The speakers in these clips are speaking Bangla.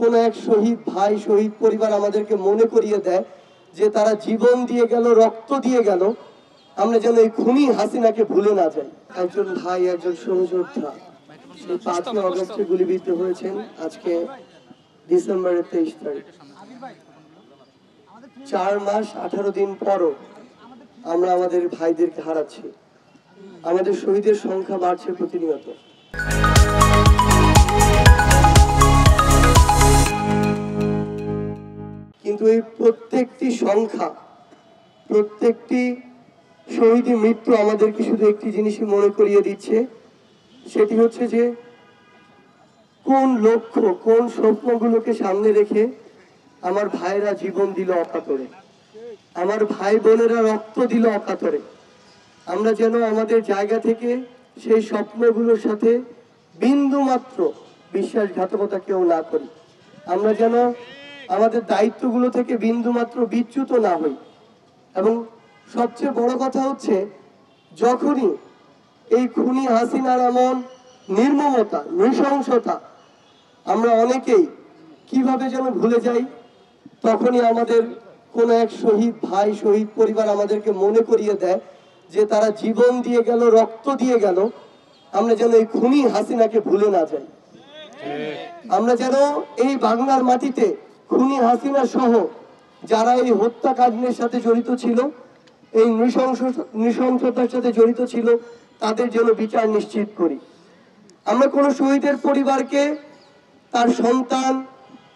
কোনো এক শহীদ ভাই, শহীদ পরিবার আমাদেরকে মনে করিয়ে দেয় যে তারা জীবন দিয়ে গেল, রক্ত দিয়ে গেল, আমরা যেন এই খুনি হাসিনাকে ভুলে না যাই। একজন ভাই, একজন সহযোদ্ধা সেই 5ই আগস্টে গুলিবিদ্ধ হয়েছেন। আজকে ডিসেম্বরের 23 তারিখ, 4 মাস 18 দিন পরও আমরা আমাদের ভাইদেরকে হারাচ্ছি। আমাদের শহীদের সংখ্যা বাড়ছে প্রতিনিয়ত। কিন্তু এই প্রত্যেকটি সংখ্যা, প্রত্যেকটি শহীদের মৃত্যু আমাদেরকে শুধু একটি জিনিসই মনে করিয়ে দিচ্ছে, সেটি হচ্ছে যে কোন লক্ষ্য, কোন স্বপ্নগুলোকে সামনে রেখে আমার ভাইরা জীবন দিল অকাতরে, আমার ভাই বোনেরা রক্ত দিল অকাতরে। আমরা যেন আমাদের জায়গা থেকে সেই স্বপ্নগুলোর সাথে বিন্দু মাত্র বিশ্বাসঘাতকতা কেউ না করি। আমরা যেন আমাদের দায়িত্বগুলো থেকে বিন্দু মাত্র বিচ্যুত না হই। এবং সবচেয়ে বড় কথা হচ্ছে, যখনই এই খুনি হাসিনার এমন নির্মমতা, নৃশংসতা আমরা অনেকেই কিভাবে যেন ভুলে যাই, তখনই আমাদের কোনো এক শহীদ ভাই, শহীদ পরিবার আমাদেরকে মনে করিয়ে দেয় যে তারা জীবন দিয়ে গেল, রক্ত দিয়ে গেল, আমরা যেন এই খুনি হাসিনাকে ভুলে না যাই। আমরা যেন এই বাংলার মাটিতে খুনি হাসিনা সহ যারা এই হত্যাকাণ্ডের সাথে জড়িত ছিল, এই নৃশংসতার সাথে জড়িত ছিল, তাদের জন্য বিচার নিশ্চিত করি। আমরা কোনো শহীদের পরিবারকে তার সন্তান,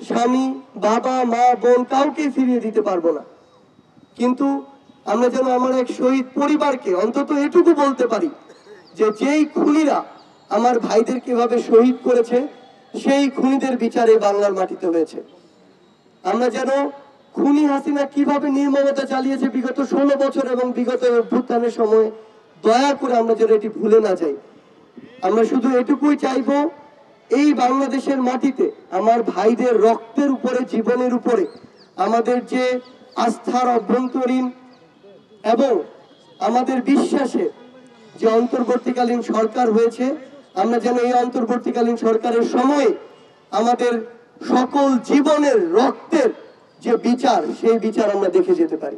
স্বামী, বাবা, মা, বোন কাউকে ফিরিয়ে দিতে পারবো না, কিন্তু আমরা যেন আমার এক শহীদ পরিবারকে অন্তত এটুকু বলতে পারি যে যেই খুনিরা আমার ভাইদেরকে এভাবে শহীদ করেছে, সেই খুনিদের বিচারে বাংলার মাটিতে হয়েছে। আমরা যেন খুনি হাসিনা কিভাবে নির্মমতা চালিয়েছে বিগত 16 বছর এবং বিগত অভ্যুত্থানের সময়, দয়া করে আমরা যেন এটি ভুলে না যাই। আমরা শুধু এটুকুই চাইবো, এই বাংলাদেশের মাটিতে আমার ভাইদের রক্তের উপরে, জীবনের উপরে আমাদের যে আস্থার অভ্যন্তরীণ এবং আমাদের বিশ্বাসে যে অন্তর্বর্তীকালীন সরকার হয়েছে, আমরা যেন এই অন্তর্বর্তীকালীন সরকারের সময় আমাদের সকল জীবনের রক্তের যে বিচার, সেই বিচার আমরা দেখে যেতে পারি।